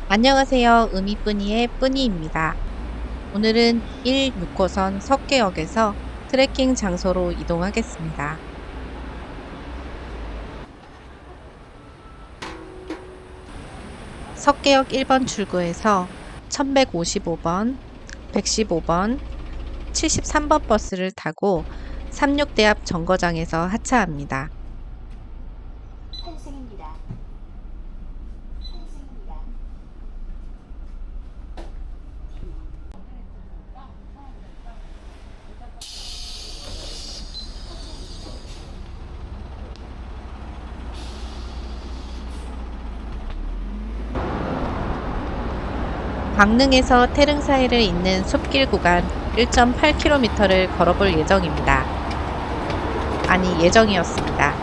안녕하세요. 의미뿐이의 뿐이입니다. 오늘은 1-6호선 석계역에서 트레킹 장소로 이동하겠습니다. 석계역 1번 출구에서 1155번, 115번, 73번 버스를 타고 삼육대 앞 정거장에서 하차합니다. 환승입니다. 환승입니다. 강릉에서 태릉 사이를 잇는 숲길 구간 1.8km를 걸어볼 예정입니다. 아니, 예정이었습니다.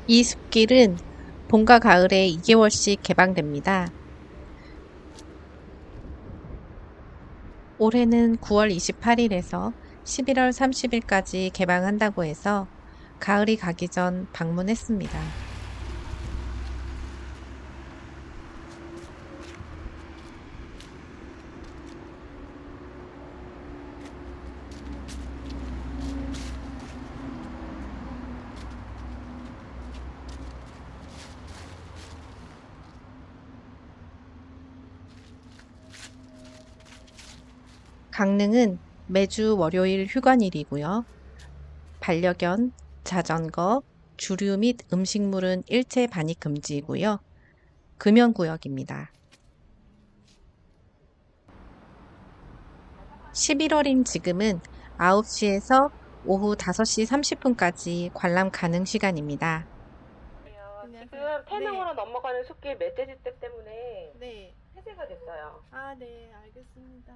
이 숲길은 봄과 가을에 2개월씩 개방됩니다. 올해는 9월 28일에서 11월 30일까지 개방한다고 해서 가을이 가기 전 방문했습니다. 강릉은 매주 월요일 휴관일이고요. 반려견, 자전거, 주류 및 음식물은 일체 반입 금지이고요. 금연구역입니다. 11월인 지금은 9시에서 오후 5시 30분까지 관람 가능 시간입니다. 지금 태릉으로 넘어가는 숲길 멧돼지떼 때문에 네. 폐쇄가 됐어요. 아, 네, 알겠습니다.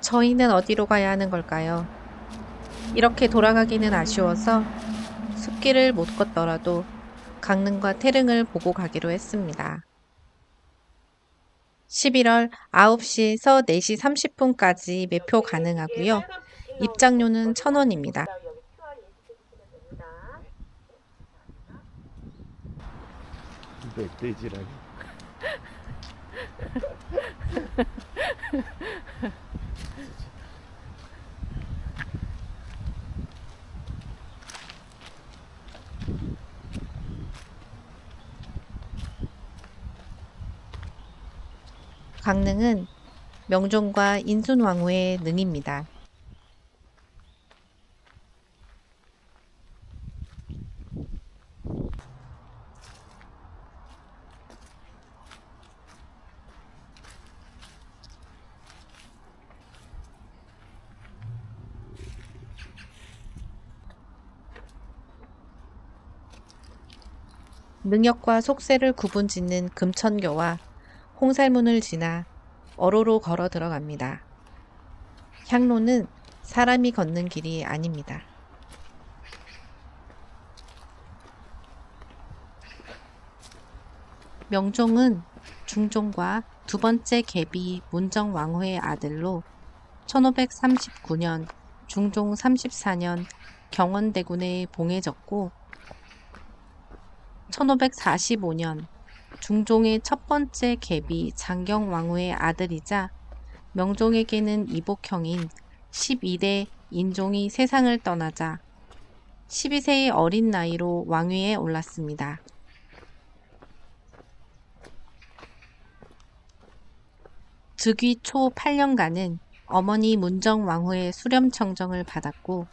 저희는 어디로 가야 하는 걸까요? 이렇게 돌아가기는 아쉬워서 숲길을 못 걷더라도 강릉과 태릉을 보고 가기로 했습니다. 11월 9시에서 4시 30분까지 매표 가능하고요. 입장료는 1,000원입니다. 여기 QR 인식해 주시면 됩니다. 멧돼지라니. 강릉은 명종과 인순왕후의 능입니다. 능역과 속세를 구분짓는 금천교와 홍살문을 지나 어로로 걸어 들어갑니다. 향로는 사람이 걷는 길이 아닙니다. 명종은 중종과 두 번째 계비 문정왕후의 아들로 1539년 중종 34년 경원대군에 봉해졌고 1545년 중종의 첫 번째 계비 장경왕후의 아들이자 명종에게는 이복형인 12대 인종이 세상을 떠나자 12세의 어린 나이로 왕위에 올랐습니다. 즉위 초 8년간은 어머니 문정왕후의 수렴청정을 받았고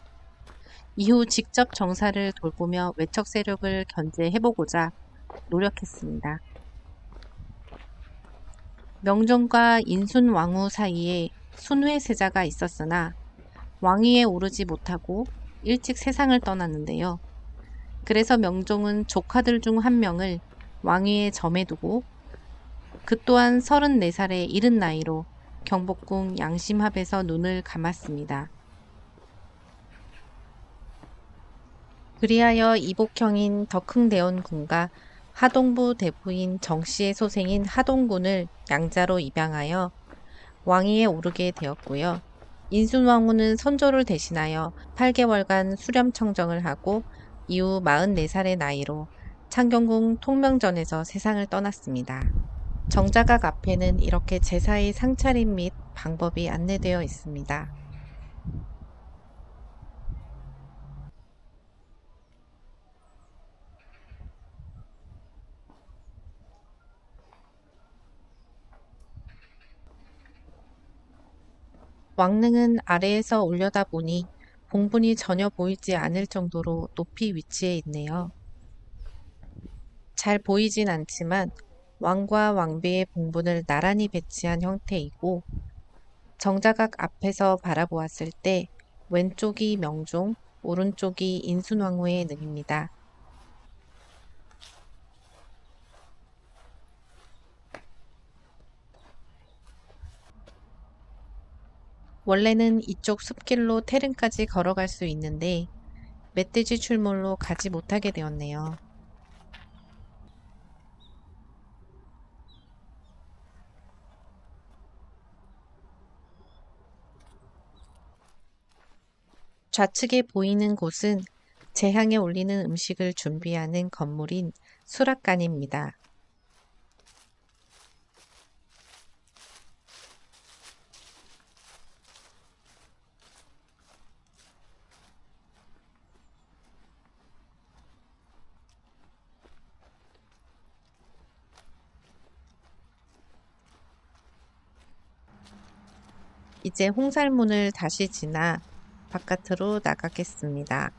이후 직접 정사를 돌보며 외척 세력을 견제해보고자 노력했습니다. 명종과 인순왕후 사이에 순회세자가 있었으나 왕위에 오르지 못하고 일찍 세상을 떠났는데요. 그래서 명종은 조카들 중 한 명을 왕위에 점해두고 그 또한 34살의 이른 나이로 경복궁 양심합에서 눈을 감았습니다. 그리하여 이복형인 덕흥대원군과 하동부 대부인 정씨의 소생인 하동군을 양자로 입양하여 왕위에 오르게 되었고요. 인순왕후는 선조를 대신하여 8개월간 수렴청정을 하고 이후 44살의 나이로 창경궁 통명전에서 세상을 떠났습니다. 정자각 앞에는 이렇게 제사의 상차림 및 방법이 안내되어 있습니다. 왕릉은 아래에서 올려다보니 봉분이 전혀 보이지 않을 정도로 높이 위치해 있네요. 잘 보이진 않지만 왕과 왕비의 봉분을 나란히 배치한 형태이고 정자각 앞에서 바라보았을 때 왼쪽이 명종, 오른쪽이 인순왕후의 능입니다. 원래는 이쪽 숲길로 태릉까지 걸어갈 수 있는데 멧돼지 출몰로 가지 못하게 되었네요. 좌측에 보이는 곳은 제향에 올리는 음식을 준비하는 건물인 수락관입니다. 이제 홍살문을 다시 지나 바깥으로 나가겠습니다.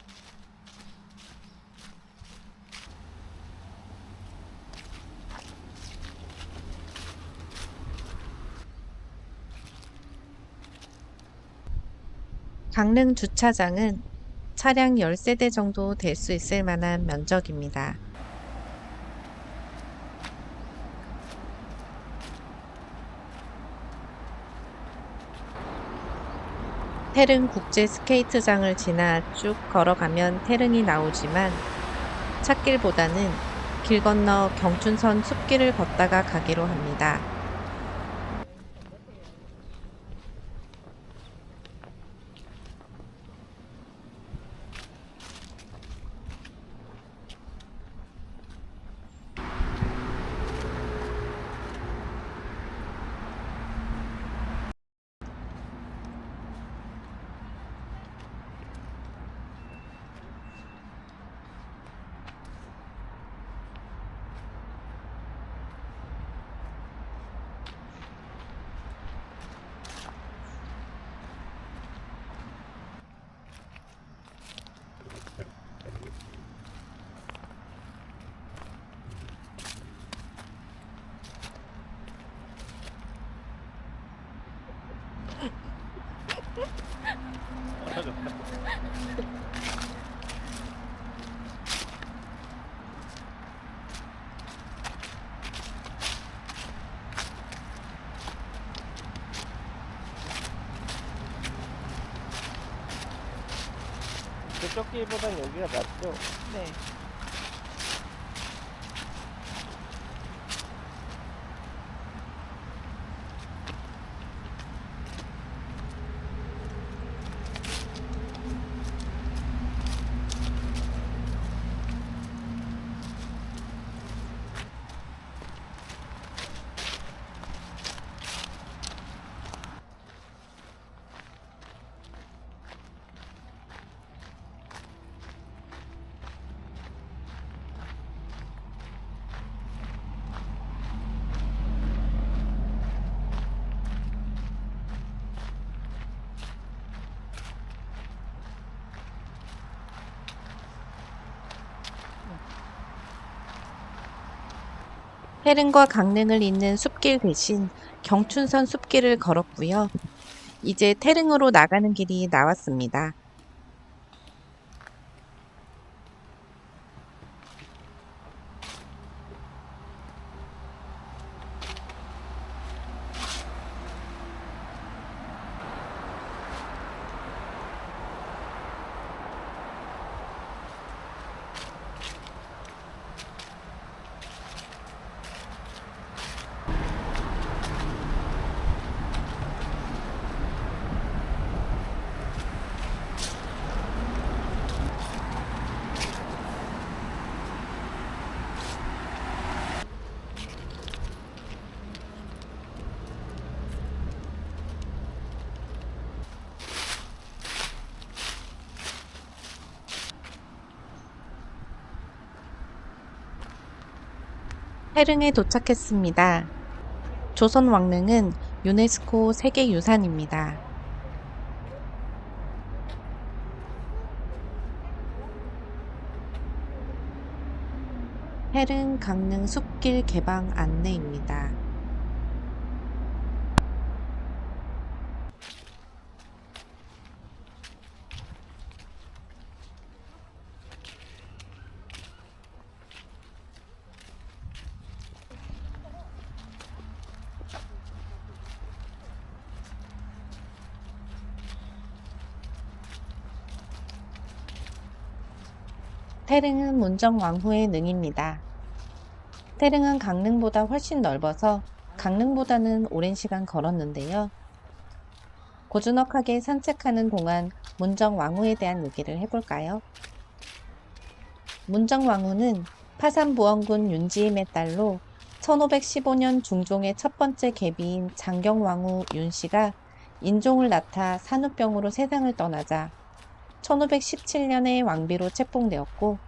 강릉 주차장은 차량 10세대 정도 될 수 있을 만한 면적입니다. 태릉 국제 스케이트장을 지나 쭉 걸어가면 태릉이 나오지만 찻길보다는 길 건너 경춘선 숲길을 걷다가 가기로 합니다. 그쪽 길보단 여기가 낫죠? 네. 태릉과 강릉을 잇는 숲길 대신 경춘선 숲길을 걸었고요. 이제 태릉으로 나가는 길이 나왔습니다. 태릉에 도착했습니다. 조선 왕릉은 유네스코 세계유산입니다. 태릉 강릉 숲길 개방 안내입니다. 태릉은 문정왕후의 능입니다. 태릉은 강릉보다 훨씬 넓어서 강릉보다는 오랜 시간 걸었는데요. 고즈넉하게 산책하는 동안 문정왕후에 대한 얘기를 해볼까요? 문정왕후는 파산부원군 윤지임의 딸로 1515년 중종의 첫 번째 계비인 장경왕후 윤씨가 인종을 낳다 산후병으로 세상을 떠나자 1517년에 왕비로 책봉되었고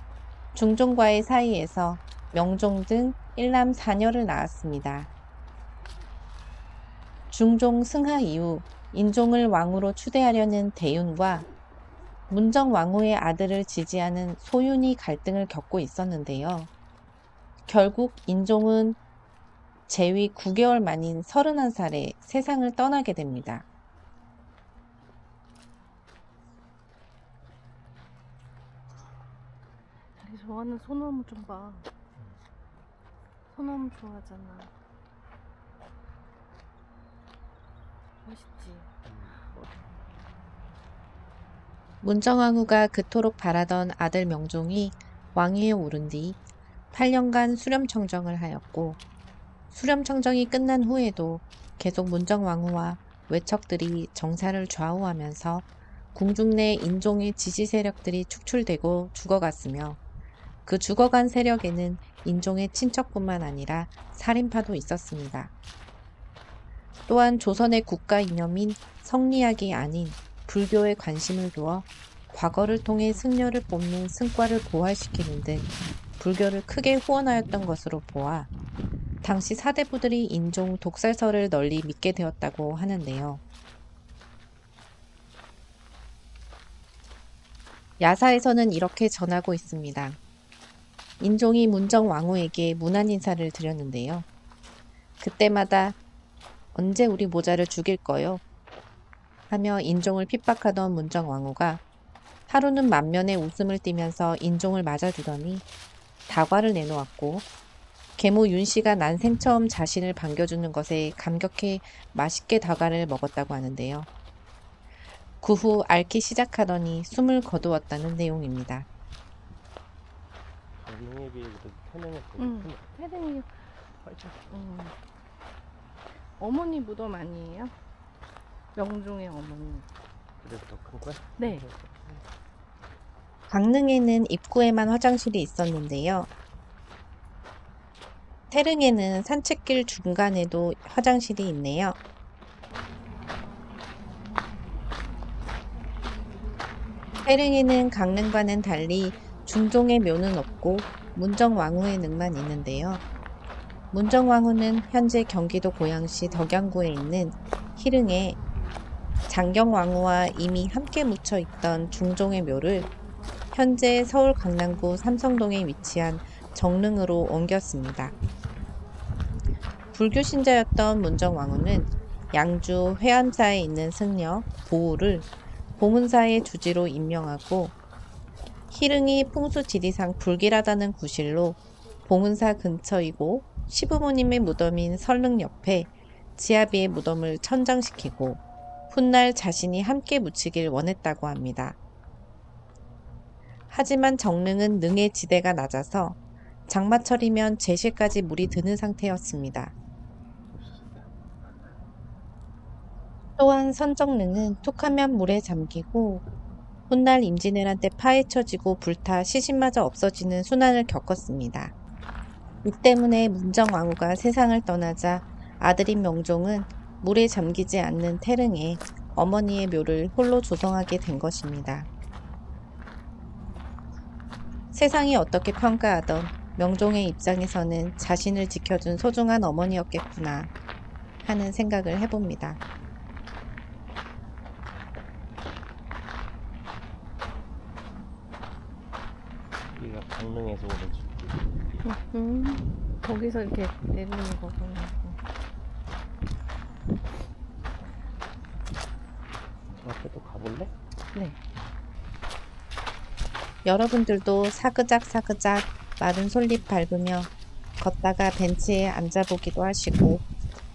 중종과의 사이에서 명종 등 일남 4녀를 낳았습니다. 중종 승하 이후 인종을 왕으로 추대하려는 대윤과 문정왕후의 아들을 지지하는 소윤이 갈등을 겪고 있었는데요. 결국 인종은 재위 9개월 만인 31살에 세상을 떠나게 됩니다. 자기 좋아하는 소나무 좀 봐. 소나무 좋아하잖아. 멋있지? 문정왕후가 그토록 바라던 아들 명종이 왕위에 오른 뒤 8년간 수렴청정을 하였고 수렴청정이 끝난 후에도 계속 문정왕후와 외척들이 정사를 좌우하면서 궁중 내 인종의 지지 세력들이 축출되고 죽어갔으며 그 죽어간 세력에는 인종의 친척뿐만 아니라 살인파도 있었습니다. 또한 조선의 국가 이념인 성리학이 아닌 불교에 관심을 두어 과거를 통해 승려를 뽑는 승과를 고갈시키는 등 불교를 크게 후원하였던 것으로 보아 당시 사대부들이 인종 독살설을 널리 믿게 되었다고 하는데요. 야사에서는 이렇게 전하고 있습니다. 인종이 문정왕후에게 문안 인사를 드렸는데요. 그때마다 언제 우리 모자를 죽일 거요? 하며 인종을 핍박하던 문정왕후가 하루는 만면에 웃음을 띠면서 인종을 맞아주더니 다과를 내놓았고 계모 윤씨가 난생 처음 자신을 반겨주는 것에 감격해 맛있게 다과를 먹었다고 하는데요. 그 후 앓기 시작하더니 숨을 거두었다는 내용입니다. 강릉에 비해 그래도 태릉이 더 응. 크네. 태릉이 훨씬 어머니 무덤 아니에요? 명종의 어머니. 그래도 더 큰 거야? 네. 강릉에는 입구에만 화장실이 있었는데요. 태릉에는 산책길 중간에도 화장실이 있네요. 태릉에는 강릉과는 달리 중종의 묘는 없고 문정왕후의 능만 있는데요. 문정왕후는 현재 경기도 고양시 덕양구에 있는 희릉에 장경왕후와 이미 함께 묻혀 있던 중종의 묘를 현재 서울 강남구 삼성동에 위치한 정릉으로 옮겼습니다. 불교 신자였던 문정왕후는 양주 회암사에 있는 승려 보우를 봉은사의 주지로 임명하고 희릉이 풍수지리상 불길하다는 구실로 봉은사 근처이고 시부모님의 무덤인 설릉 옆에 지아비의 무덤을 천장시키고 훗날 자신이 함께 묻히길 원했다고 합니다. 하지만 정릉은 능의 지대가 낮아서 장마철이면 제실까지 물이 드는 상태였습니다. 또한 선정릉은 툭하면 물에 잠기고 훗날 임진왜란 때 파헤쳐지고 불타 시신마저 없어지는 순환을 겪었습니다. 이 때문에 문정왕후가 세상을 떠나자 아들인 명종은 물에 잠기지 않는 태릉에 어머니의 묘를 홀로 조성하게 된 것입니다. 세상이 어떻게 평가하던 명종의 입장에서는 자신을 지켜준 소중한 어머니였겠구나 하는 생각을 해봅니다. 여기가 강릉에서 오는 숲길. 거기서 이렇게 내리는 거구나. 저 앞에 또 가볼래? 네. 여러분들도 사그작사그작 마른 솔잎 밟으며 걷다가 벤치에 앉아보기도 하시고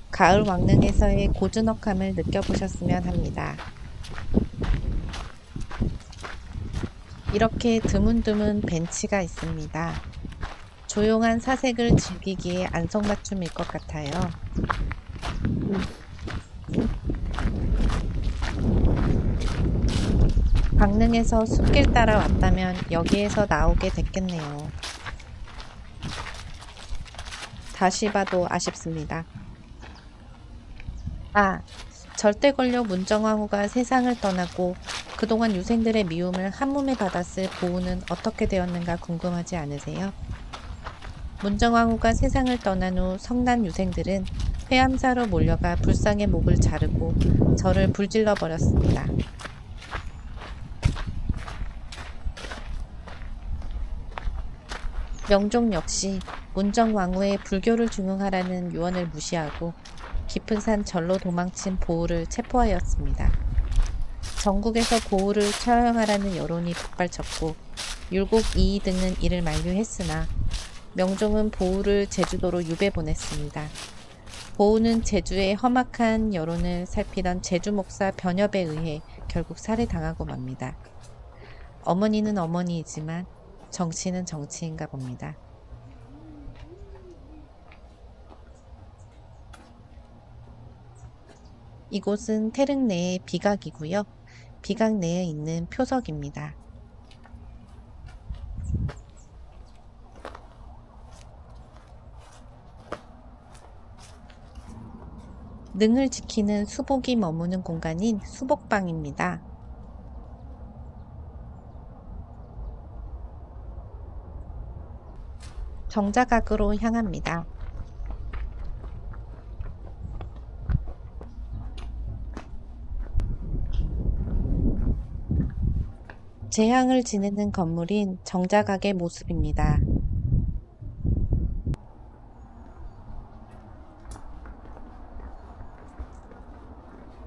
가을 왕릉에서의 고즈넉함을 느껴보셨으면 합니다. 이렇게 드문드문 벤치가 있습니다. 조용한 사색을 즐기기에 안성맞춤일 것 같아요. 강릉에서 숲길 따라 왔다면 여기에서 나오게 됐겠네요. 다시 봐도 아쉽습니다. 아, 절대 권력 문정왕후가 세상을 떠나고 그동안 유생들의 미움을 한몸에 받았을 보우는 어떻게 되었는가 궁금하지 않으세요? 문정왕후가 세상을 떠난 후 성난 유생들은 회암사로 몰려가 불상의 목을 자르고 저를 불질러 버렸습니다. 명종 역시 문정왕후의 불교를 중흥하라는 유언을 무시하고 깊은 산 절로 도망친 보우를 체포하였습니다. 전국에서 보우를 처형하라는 여론이 북발쳤고 율곡 이이 등은 이를 만류했으나 명종은 보우를 제주도로 유배 보냈습니다. 보우는 제주의 험악한 여론을 살피던 제주 목사 변협에 의해 결국 살해당하고 맙니다. 어머니는 어머니이지만 정치는 정치인가 봅니다. 이곳은 태릉 내의 비각이고요. 비각 내에 있는 표석입니다. 능을 지키는 수복이 머무는 공간인 수복방입니다. 정자각으로 향합니다. 재향을 지내는 건물인 정자각의 모습입니다.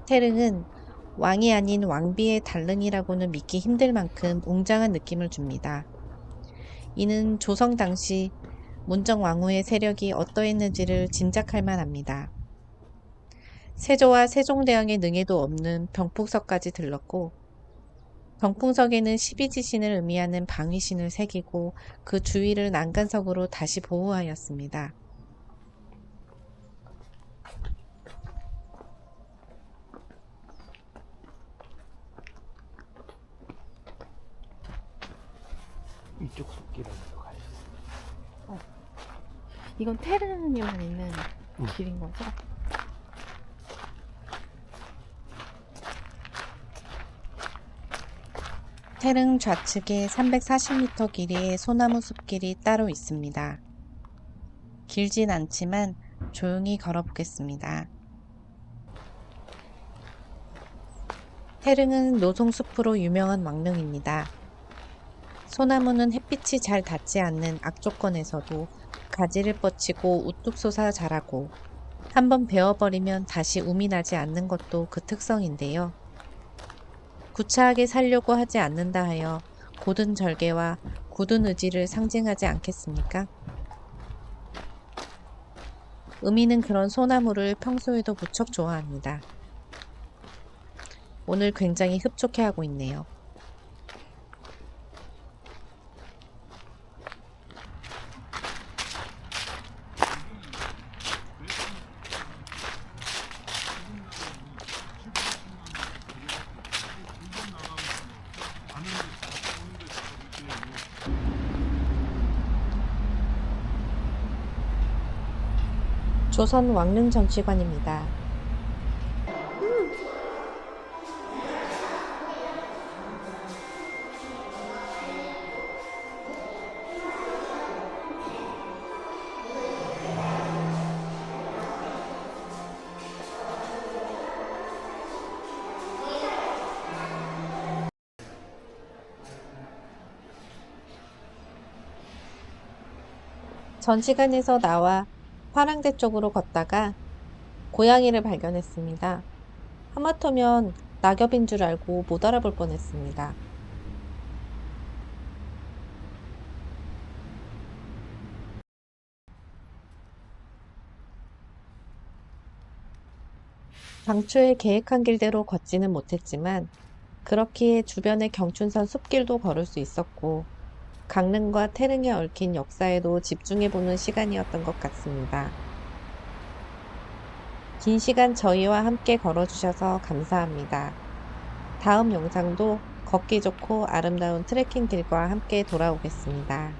태릉은 왕이 아닌 왕비의 달릉이라고는 믿기 힘들 만큼 웅장한 느낌을 줍니다. 이는 조성 당시 문정왕후의 세력이 어떠했는지를 짐작할 만합니다. 세조와 세종대왕의 능에도 없는 병풍석까지 들렀고 병풍석에는 12지신을 의미하는 방위신을 새기고 그 주위를 난간석으로 다시 보호하였습니다. 이쪽 숲길을 가야 돼. 이건 테르님만 있는 길인 거죠? 태릉 좌측에 340m 길이의 소나무 숲길이 따로 있습니다. 길진 않지만 조용히 걸어보겠습니다. 태릉은 노송숲으로 유명한 왕릉입니다. 소나무는 햇빛이 잘 닿지 않는 악조건에서도 가지를 뻗치고 우뚝 솟아 자라고 한번 베어버리면 다시 움이 나지 않는 것도 그 특성인데요. 구차하게 살려고 하지 않는다 하여 고든 절개와 굳은 의지를 상징하지 않겠습니까? 음이는 그런 소나무를 평소에도 무척 좋아합니다. 오늘 굉장히 흡족해하고 있네요. 조선 왕릉정치관입니다. 전시관에서 나와 화랑대 쪽으로 걷다가 고양이를 발견했습니다. 하마터면 낙엽인 줄 알고 못 알아볼 뻔했습니다. 당초에 계획한 길대로 걷지는 못했지만 그렇기에 주변의 경춘선 숲길도 걸을 수 있었고 강릉과 태릉에 얽힌 역사에도 집중해보는 시간이었던 것 같습니다. 긴 시간 저희와 함께 걸어주셔서 감사합니다. 다음 영상도 걷기 좋고 아름다운 트레킹 길과 함께 돌아오겠습니다.